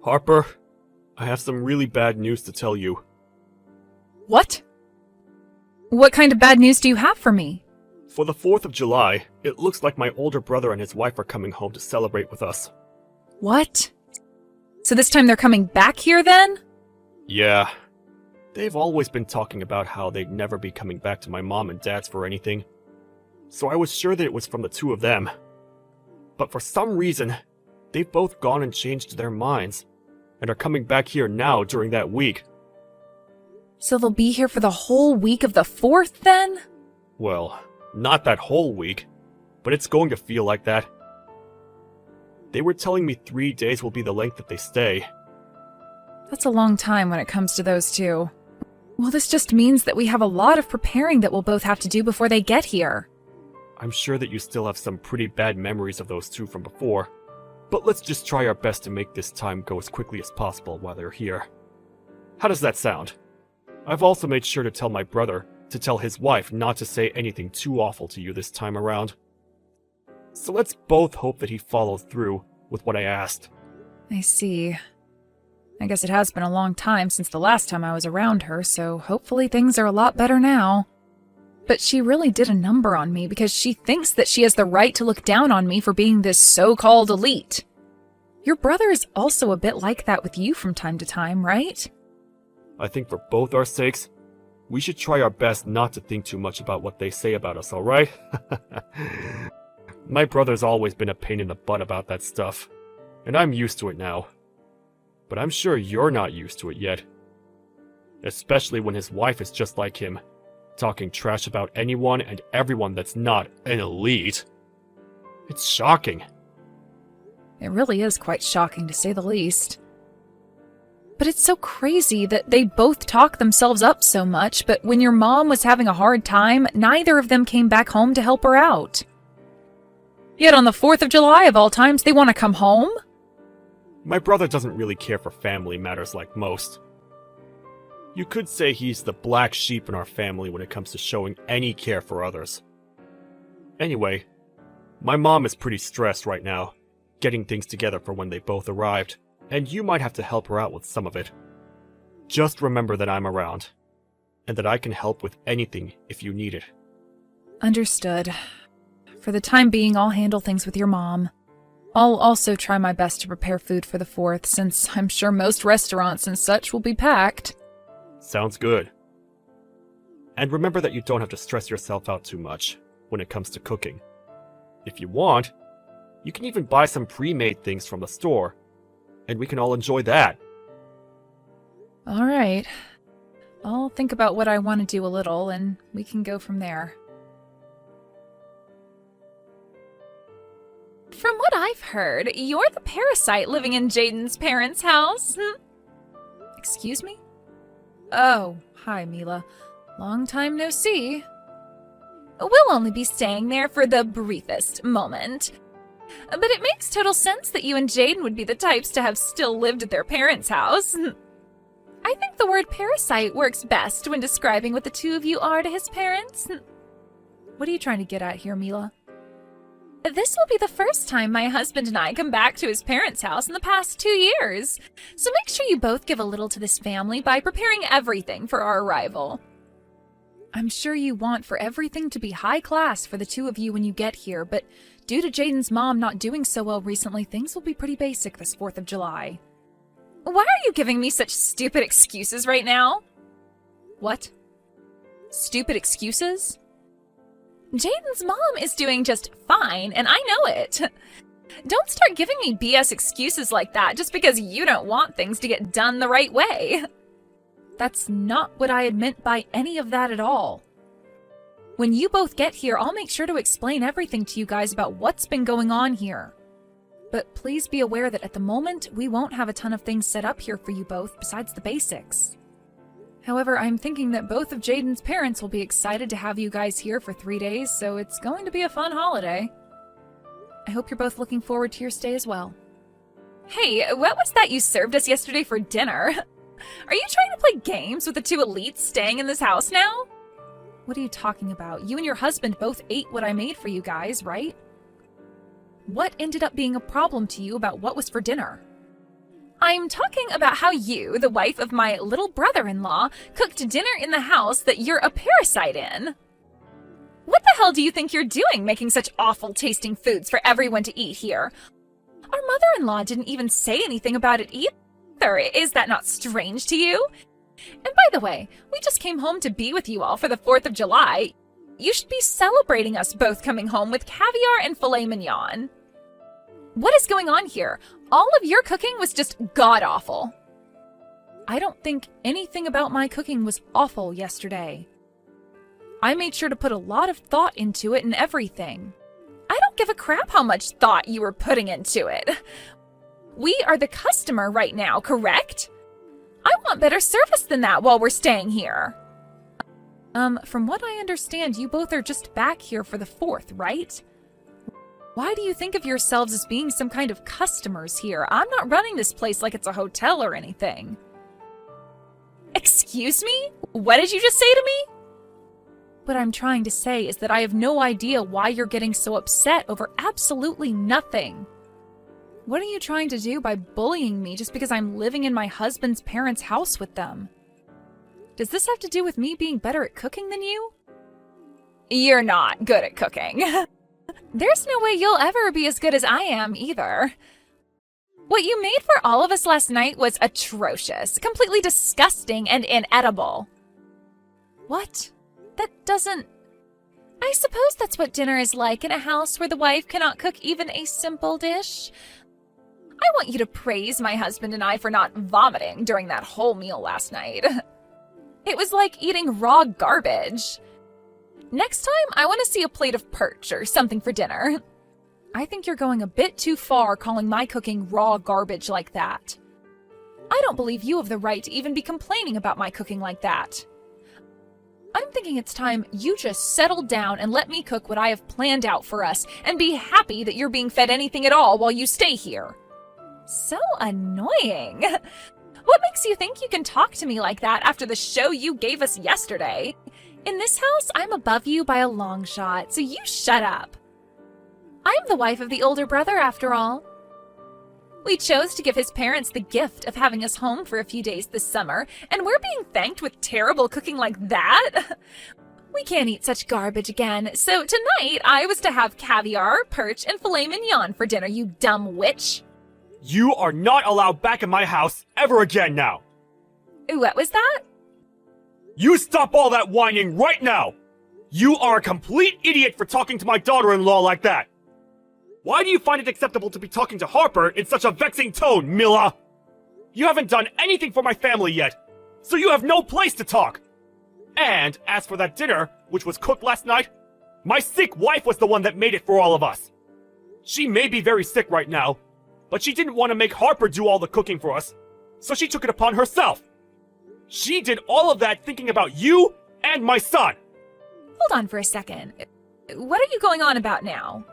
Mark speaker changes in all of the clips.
Speaker 1: Harper, I have some really bad news to tell you.
Speaker 2: What? What kind of bad news do you have for me?
Speaker 1: For the 4th of July, it looks like my older brother and his wife are coming home to celebrate with us.
Speaker 2: What? So this time they're coming back here then?
Speaker 1: Yeah. They've always been talking about how they'd never be coming back to my mom and dad's for anything. So I was sure that it was from the two of them. But for some reason, they've both gone and changed their minds, and are coming back here now during that week.
Speaker 2: So they'll be here for the whole week of the 4th then?
Speaker 1: Well, not that whole week, but it's going to feel like that. They were telling me 3 days will be the length that they stay.
Speaker 2: That's a long time when it comes to those two. Well, this just means that we have a lot of preparing that we'll both have to do before they get here.
Speaker 1: I'm sure that you still have some pretty bad memories of those two from before, but let's just try our best to make this time go as quickly as possible while they're here. How does that sound? I've also made sure to tell my brother to tell his wife not to say anything too awful to you this time around. So let's both hope that he follows through with what I asked.
Speaker 2: I see. I guess it has been a long time since the last time I was around her, so hopefully things are a lot better now. But she really did a number on me because she thinks that she has the right to look down on me for being this so-called elite. Your brother is also a bit like that with you from time to time, right?
Speaker 1: I think for both our sakes, we should try our best not to think too much about what they say about us, alright? My brother's always been a pain in the butt about that stuff, and I'm used to it now. But I'm sure you're not used to it yet. Especially when his wife is just like him, talking trash about anyone and everyone that's not an elite. It's shocking.
Speaker 2: It really is quite shocking, to say the least. But it's so crazy that they both talk themselves up so much, but when your mom was having a hard time, neither of them came back home to help her out. Yet on the 4th of July of all times, they want to come home?
Speaker 1: My brother doesn't really care for family matters like most. You could say he's the black sheep in our family when it comes to showing any care for others. Anyway, my mom is pretty stressed right now, getting things together for when they both arrived, and you might have to help her out with some of it. Just remember that I'm around, and that I can help with anything if you need it.
Speaker 2: Understood. For the time being, I'll handle things with your mom. I'll also try my best to prepare food for the 4th, since I'm sure most restaurants and such will be packed.
Speaker 1: Sounds good. And remember that you don't have to stress yourself out too much when it comes to cooking. If you want, you can even buy some pre-made things from the store, and we can all enjoy that.
Speaker 2: Alright. I'll think about what I want to do a little, and we can go from there.
Speaker 3: From what I've heard, you're the parasite living in Jaden's parents' house.
Speaker 2: Excuse me? Oh, hi, Mila. Long time no see.
Speaker 3: We'll only be staying there for the briefest moment. But it makes total sense that you and Jaden would be the types to have still lived at their parents' house. I think the word parasite works best when describing what the two of you are to his parents.
Speaker 2: What are you trying to get at here, Mila?
Speaker 3: This will be the first time my husband and I come back to his parents' house in the past 2 years. So make sure you both give a little to this family by preparing everything for our arrival.
Speaker 2: I'm sure you want for everything to be high class for the two of you when you get here, but due to Jaden's mom not doing so well recently, things will be pretty basic this 4th of July.
Speaker 3: Why are you giving me such stupid excuses right now?
Speaker 2: What? Stupid excuses?
Speaker 3: Jaden's mom is doing just fine, and I know it. Don't start giving me BS excuses like that just because you don't want things to get done the right way.
Speaker 2: That's not what I had meant by any of that at all. When you both get here, I'll make sure to explain everything to you guys about what's been going on here. But please be aware that at the moment, we won't have a ton of things set up here for you both besides the basics. However, I'm thinking that both of Jaden's parents will be excited to have you guys here for 3 days, so it's going to be a fun holiday. I hope you're both looking forward to your stay as well.
Speaker 3: Hey, what was that you served us yesterday for dinner? Are you trying to play games with the two elites staying in this house now?
Speaker 2: What are you talking about? You and your husband both ate what I made for you guys, right? What ended up being a problem to you about what was for dinner?
Speaker 3: I'm talking about how you, the wife of my little brother-in-law, cooked dinner in the house that you're a parasite in. What the hell do you think you're doing making such awful tasting foods for everyone to eat here? Our mother-in-law didn't even say anything about it either. Is that not strange to you? And by the way, we just came home to be with you all for the 4th of July. You should be celebrating us both coming home with caviar and filet mignon. What is going on here? All of your cooking was just god-awful.
Speaker 2: I don't think anything about my cooking was awful yesterday. I made sure to put a lot of thought into it and everything.
Speaker 3: I don't give a crap how much thought you were putting into it. We are the customer right now, correct? I want better service than that while we're staying here.
Speaker 2: From what I understand, you both are just back here for the 4th, right? Why do you think of yourselves as being some kind of customers here? I'm not running this place like it's a hotel or anything.
Speaker 3: Excuse me? What did you just say to me?
Speaker 2: What I'm trying to say is that I have no idea why you're getting so upset over absolutely nothing. What are you trying to do by bullying me just because I'm living in my husband's parents' house with them? Does this have to do with me being better at cooking than you?
Speaker 3: You're not good at cooking. There's no way you'll ever be as good as I am either. What you made for all of us last night was atrocious, completely disgusting and inedible.
Speaker 2: What? That doesn't...
Speaker 3: I suppose that's what dinner is like in a house where the wife cannot cook even a simple dish. I want you to praise my husband and I for not vomiting during that whole meal last night. It was like eating raw garbage. Next time, I want to see a plate of perch or something for dinner.
Speaker 2: I think you're going a bit too far calling my cooking raw garbage like that. I don't believe you have the right to even be complaining about my cooking like that. I'm thinking it's time you just settle down and let me cook what I have planned out for us and be happy that you're being fed anything at all while you stay here.
Speaker 3: So annoying. What makes you think you can talk to me like that after the show you gave us yesterday? In this house, I'm above you by a long shot, so you shut up. I'm the wife of the older brother, after all. We chose to give his parents the gift of having us home for a few days this summer, and we're being thanked with terrible cooking like that? We can't eat such garbage again, so tonight I was to have caviar, perch, and filet mignon for dinner, you dumb witch.
Speaker 1: You are not allowed back in my house ever again now!
Speaker 3: What was that?
Speaker 1: You stop all that whining right now! You are a complete idiot for talking to my daughter-in-law like that! Why do you find it acceptable to be talking to Harper in such a vexing tone, Mila? You haven't done anything for my family yet, so you have no place to talk! And as for that dinner, which was cooked last night, my sick wife was the one that made it for all of us. She may be very sick right now, but she didn't want to make Harper do all the cooking for us, so she took it upon herself. She did all of that thinking about you and my son.
Speaker 3: Hold on for a second. What are you going on about now?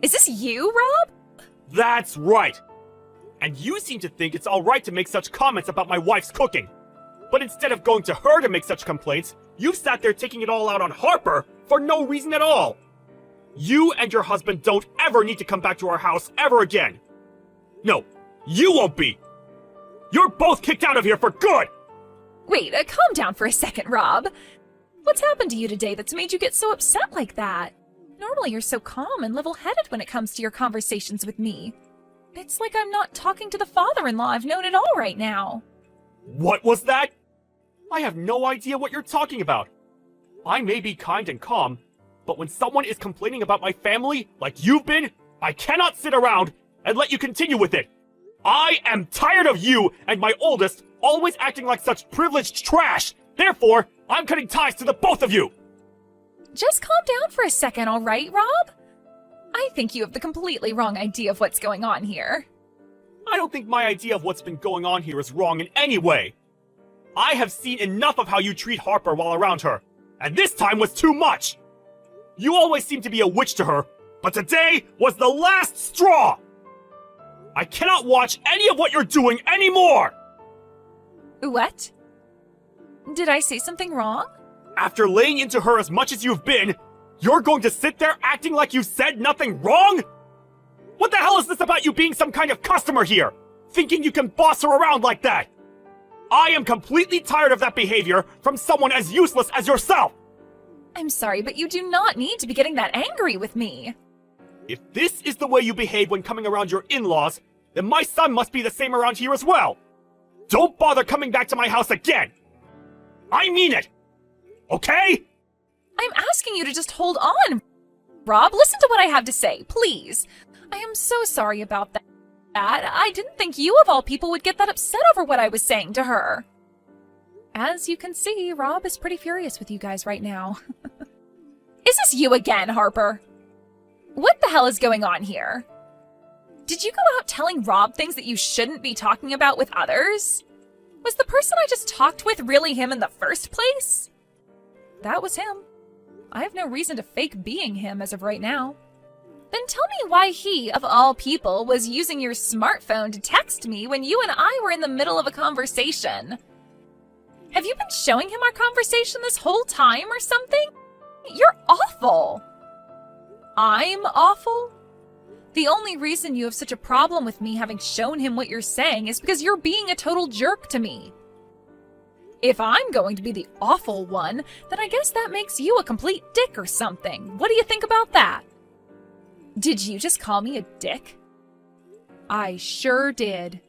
Speaker 3: Is this you, Rob?
Speaker 1: That's right. And you seem to think it's alright to make such comments about my wife's cooking. But instead of going to her to make such complaints, you've sat there taking it all out on Harper for no reason at all. You and your husband don't ever need to come back to our house ever again. No, you won't be. You're both kicked out of here for good!
Speaker 3: Wait, calm down for a second, Rob. What's happened to you today that's made you get so upset like that? Normally you're so calm and level-headed when it comes to your conversations with me. It's like I'm not talking to the father-in-law I've known at all right now.
Speaker 1: What was that? I have no idea what you're talking about. I may be kind and calm, but when someone is complaining about my family, like you've been, I cannot sit around and let you continue with it. I am tired of you and my oldest always acting like such privileged trash. Therefore, I'm cutting ties to the both of you.
Speaker 3: Just calm down for a second, all right, Rob? I think you have the completely wrong idea of what's going on here.
Speaker 1: I don't think my idea of what's been going on here is wrong in any way. I have seen enough of how you treat Harper while around her, and this time was too much. You always seem to be a witch to her, but today was the last straw. I cannot watch any of what you're doing anymore!
Speaker 3: What? Did I say something wrong?
Speaker 1: After laying into her as much as you've been, you're going to sit there acting like you said nothing wrong? What the hell is this about you being some kind of customer here? thinking you can boss her around like that! I am completely tired of that behavior from someone as useless as yourself!
Speaker 2: I'm sorry, but you do not need to be getting that angry with me.
Speaker 1: If this is the way you behave when coming around your in-laws, then my son must be the same around here as well! Don't bother coming back to my house again! I mean it! Okay?
Speaker 2: I'm asking you to just hold on. Rob, listen to what I have to say, please. I am so sorry about that. I didn't think you of all people would get that upset over what I was saying to her. As you can see, Rob is pretty furious with you guys right now. Is this you again, Harper? What the hell is going on here? Did you go out telling Rob things that you shouldn't be talking about with others? Was the person I just talked with really him in the first place? That was him. I have no reason to fake being him as of right now. Then tell me why he, of all people, was using your smartphone to text me when you and I were in the middle of a conversation. Have you been showing him our conversation this whole time or something? You're awful. I'm awful? The only reason you have such a problem with me having shown him what you're saying is because you're being a total jerk to me. If I'm going to be the awful one, then I guess that makes you a complete dick or something. What do you think about that? Did you just call me a dick? I sure did.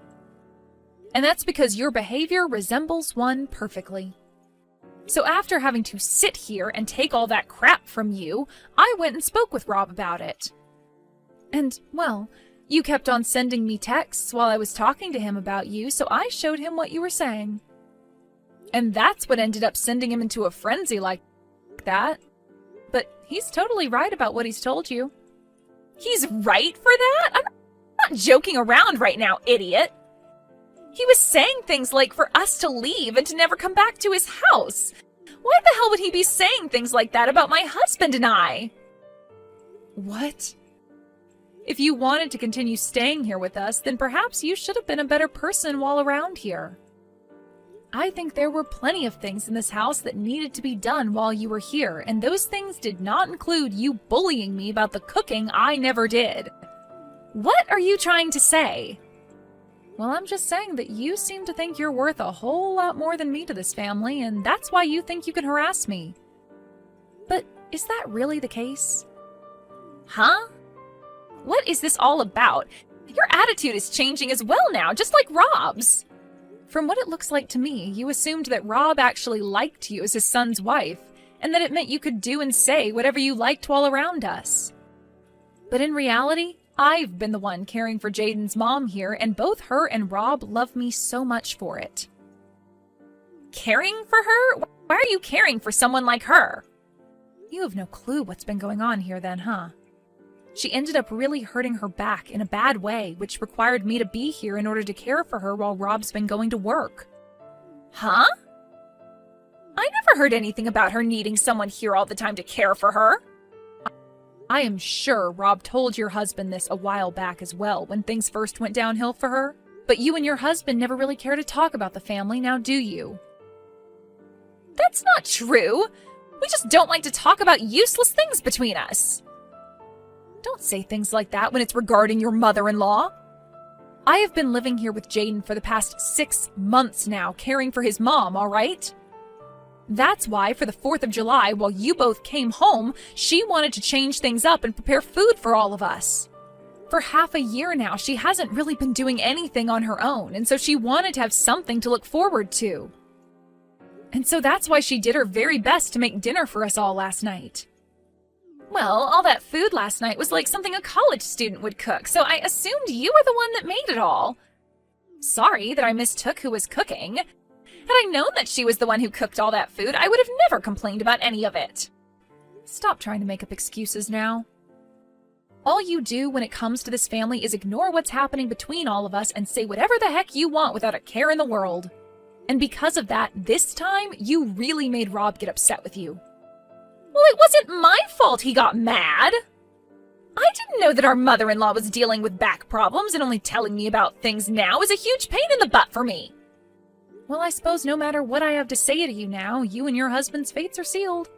Speaker 2: And that's because your behavior resembles one perfectly. So after having to sit here and take all that crap from you, I went and spoke with Rob about it. And, well, you kept on sending me texts while I was talking to him about you, so I showed him what you were saying. And that's what ended up sending him into a frenzy like that. But he's totally right about what he's told you. He's right for that? I'm not joking around right now, idiot. He was saying things like for us to leave and to never come back to his house. Why the hell would he be saying things like that about my husband and I? What? If you wanted to continue staying here with us, then perhaps you should have been a better person while around here. I think there were plenty of things in this house that needed to be done while you were here, and those things did not include you bullying me about the cooking I never did. What are you trying to say? Well, I'm just saying that you seem to think you're worth a whole lot more than me to this family, and that's why you think you can harass me. But is that really the case? Huh? What is this all about? Your attitude is changing as well now, just like Rob's. From what it looks like to me, you assumed that Rob actually liked you as his son's wife, and that it meant you could do and say whatever you liked while around us. But in reality, I've been the one caring for Jaden's mom here, and both her and Rob love me so much for it. Caring for her? Why are you caring for someone like her? You have no clue what's been going on here then, huh? She ended up really hurting her back in a bad way, which required me to be here in order to care for her while Rob's been going to work. Huh? I never heard anything about her needing someone here all the time to care for her. I am sure Rob told your husband this a while back as well, when things first went downhill for her. But you and your husband never really care to talk about the family, now do you? That's not true. We just don't like to talk about useless things between us. Don't say things like that when it's regarding your mother-in-law. I have been living here with Jaden for the past 6 months now, caring for his mom, all right? That's why, for the 4th of July, while you both came home, she wanted to change things up and prepare food for all of us. For half a year now, she hasn't really been doing anything on her own, and so she wanted to have something to look forward to. And so that's why she did her very best to make dinner for us all last night. Well, all that food last night was like something a college student would cook, so I assumed you were the one that made it all. Sorry that I mistook who was cooking. Had I known that she was the one who cooked all that food, I would have never complained about any of it. Stop trying to make up excuses now. All you do when it comes to this family is ignore what's happening between all of us and say whatever the heck you want without a care in the world. And because of that, this time, you really made Rob get upset with you. Well, it wasn't my fault he got mad. I didn't know that our mother-in-law was dealing with back problems, and only telling me about things now is a huge pain in the butt for me. Well, I suppose no matter what I have to say to you now, you and your husband's fates are sealed.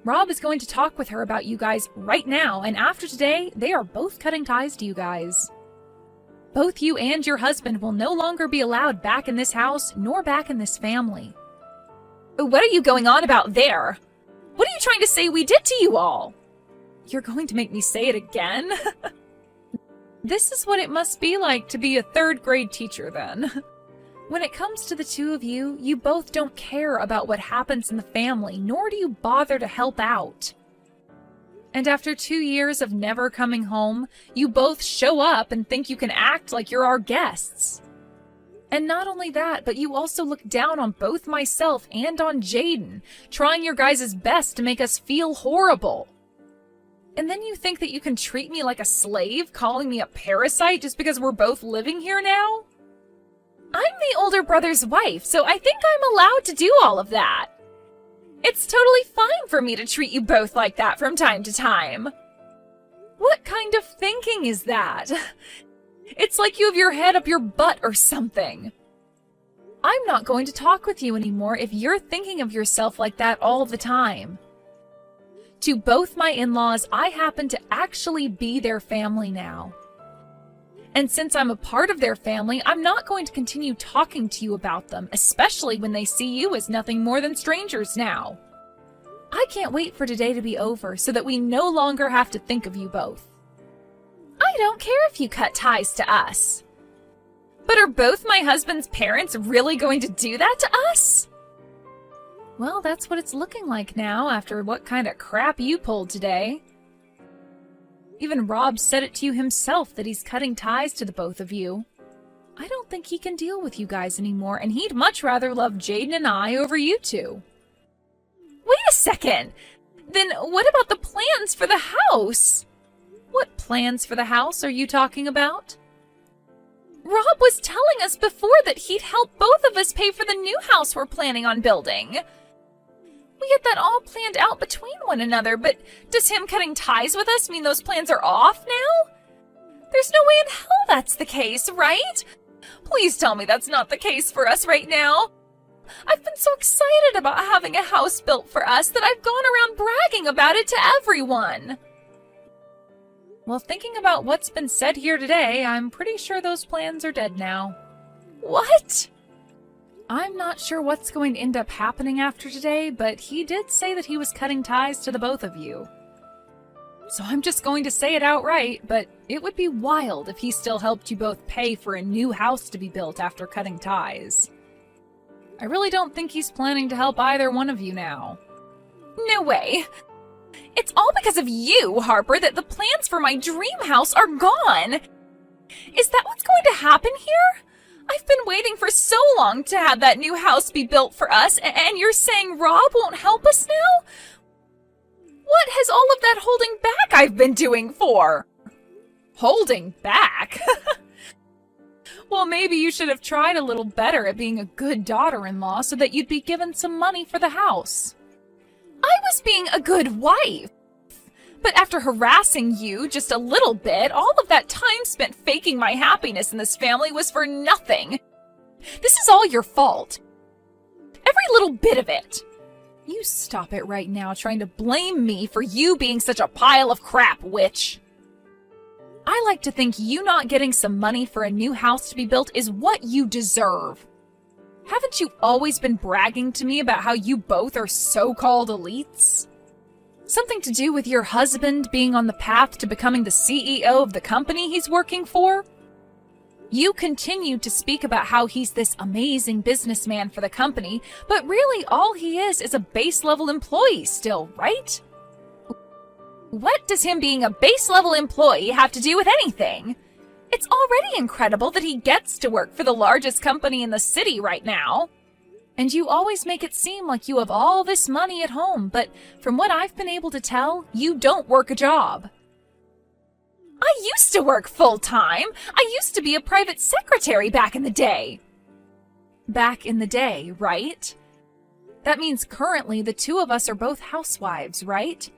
Speaker 2: Rob is going to talk with her about you guys right now, and after today, they are both cutting ties to you guys. Both you and your husband will no longer be allowed back in this house nor back in this family.
Speaker 3: What are you going on about there? What are you trying to say we did to you all?
Speaker 2: You're going to make me say it again? This is what it must be like to be a third-grade teacher, then. When it comes to the two of you, you both don't care about what happens in the family, nor do you bother to help out. And after 2 years of never coming home, you both show up and think you can act like you're our guests. And not only that, but you also look down on both myself and on Jaden, trying your guys' best to make us feel horrible. And then you think that you can treat me like a slave, calling me a parasite just because we're both living here now?
Speaker 3: I'm the older brother's wife, so I think I'm allowed to do all of that. It's totally fine for me to treat you both like that from time to time.
Speaker 2: What kind of thinking is that? It's like you have your head up your butt or something. I'm not going to talk with you anymore if you're thinking of yourself like that all the time. To both my in-laws, I happen to actually be their family now. And since I'm a part of their family, I'm not going to continue talking to you about them, especially when they see you as nothing more than strangers now. I can't wait for today to be over so that we no longer have to think of you both.
Speaker 3: I don't care if you cut ties to us. But are both my husband's parents really going to do that to us?
Speaker 2: Well, that's what it's looking like now after what kind of crap you pulled today. Even Rob said it to you himself that he's cutting ties to the both of you. I don't think he can deal with you guys anymore, and he'd much rather love Jaden and I over you two.
Speaker 3: Wait a second! Then what about the plans for the house?
Speaker 2: What plans for the house are you talking about?
Speaker 3: Rob was telling us before that he'd help both of us pay for the new house we're planning on building. We had that all planned out between one another, but does him cutting ties with us mean those plans are off now? There's no way in hell that's the case, right? Please tell me that's not the case for us right now. I've been so excited about having a house built for us that I've gone around bragging about it to everyone.
Speaker 2: Well, thinking about what's been said here today, I'm pretty sure those plans are dead now.
Speaker 3: What?
Speaker 2: I'm not sure what's going to end up happening after today, but he did say that he was cutting ties to the both of you. So I'm just going to say it outright, but it would be wild if he still helped you both pay for a new house to be built after cutting ties. I really don't think he's planning to help either one of you now.
Speaker 3: No way. It's all because of you, Harper, that the plans for my dream house are gone. Is that what's going to happen here? I've been waiting for so long to have that new house be built for us, and you're saying Rob won't help us now? What has all of that holding back I've been doing for?
Speaker 2: Holding back? Well, maybe you should have tried a little better at being a good daughter-in-law so that you'd be given some money for the house.
Speaker 3: I was being a good wife. But after harassing you just a little bit, all of that time spent faking my happiness in this family was for nothing. This is all your fault. Every little bit of it.
Speaker 2: You stop it right now trying to blame me for you being such a pile of crap, witch. I like to think you not getting some money for a new house to be built is what you deserve. Haven't you always been bragging to me about how you both are so-called elites? Something to do with your husband being on the path to becoming the CEO of the company he's working for? You continue to speak about how he's this amazing businessman for the company, but really all he is a base-level employee still, right?
Speaker 3: What does him being a base-level employee have to do with anything? It's already incredible that he gets to work for the largest company in the city right now.
Speaker 2: And you always make it seem like you have all this money at home, but from what I've been able to tell, you don't work a job.
Speaker 3: I used to work full-time. I used to be a private secretary back in the day.
Speaker 2: Back in the day, right? That means currently the two of us are both housewives, right?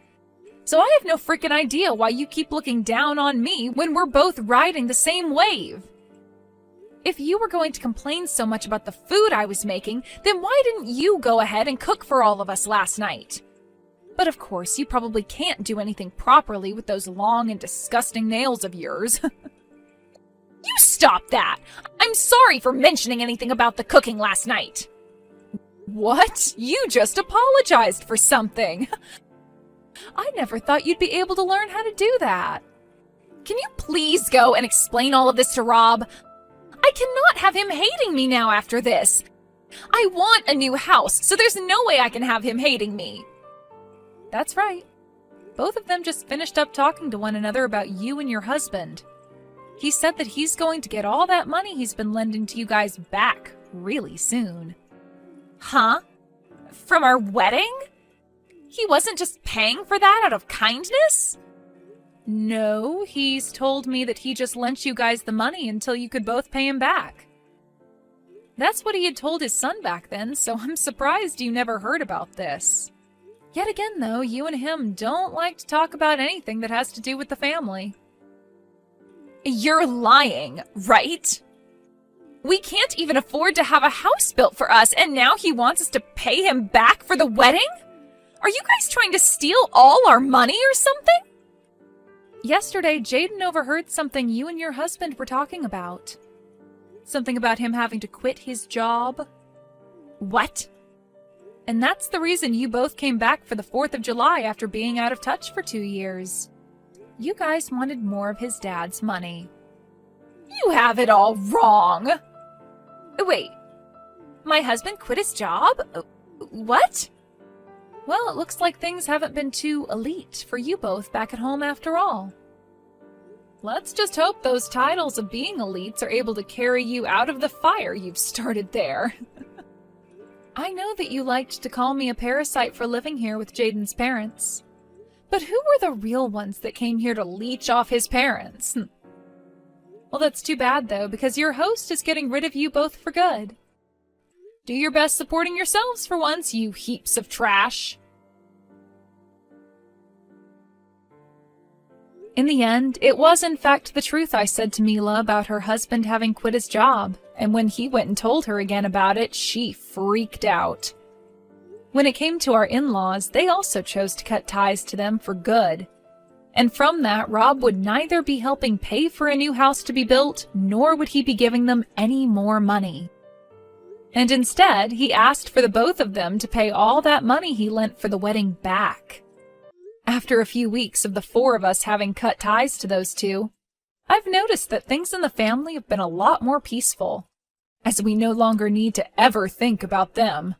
Speaker 2: So I have no freaking idea why you keep looking down on me when we're both riding the same wave. If you were going to complain so much about the food I was making, then why didn't you go ahead and cook for all of us last night? But of course, you probably can't do anything properly with those long and disgusting nails of yours.
Speaker 3: You stop that! I'm sorry for mentioning anything about the cooking last night.
Speaker 2: What? You just apologized for something. I never thought you'd be able to learn how to do that.
Speaker 3: Can you please go and explain all of this to Rob? I cannot have him hating me now after this. I want a new house, so there's no way I can have him hating me.
Speaker 2: That's right. Both of them just finished up talking to one another about you and your husband. He said that he's going to get all that money he's been lending to you guys back really soon.
Speaker 3: Huh? From our wedding? He wasn't just paying for that out of kindness?
Speaker 2: No, he's told me that he just lent you guys the money until you could both pay him back. That's what he had told his son back then, so I'm surprised you never heard about this. Yet again, though, you and him don't like to talk about anything that has to do with the family.
Speaker 3: You're lying, right? We can't even afford to have a house built for us, and now he wants us to pay him back for the wedding? Are you guys trying to steal all our money or something?
Speaker 2: Yesterday, Jaden overheard something you and your husband were talking about. Something about him having to quit his job.
Speaker 3: What?
Speaker 2: And that's the reason you both came back for the 4th of July after being out of touch for 2 years. You guys wanted more of his dad's money.
Speaker 3: You have it all wrong. Wait, my husband quit his job? What?
Speaker 2: Well, it looks like things haven't been too elite for you both back at home after all. Let's just hope those titles of being elites are able to carry you out of the fire you've started there. I know that you liked to call me a parasite for living here with Jaden's parents. But who were the real ones that came here to leech off his parents? Well, that's too bad, though, because your host is getting rid of you both for good. Do your best supporting yourselves for once, you heaps of trash. In the end, it was in fact the truth I said to Mila about her husband having quit his job, and when he went and told her again about it, she freaked out. When it came to our in-laws, they also chose to cut ties to them for good. And from that, Rob would neither be helping pay for a new house to be built, nor would he be giving them any more money. And instead, he asked for the both of them to pay all that money he lent for the wedding back. After a few weeks of the 4 of us having cut ties to those two, I've noticed that things in the family have been a lot more peaceful, as we no longer need to ever think about them.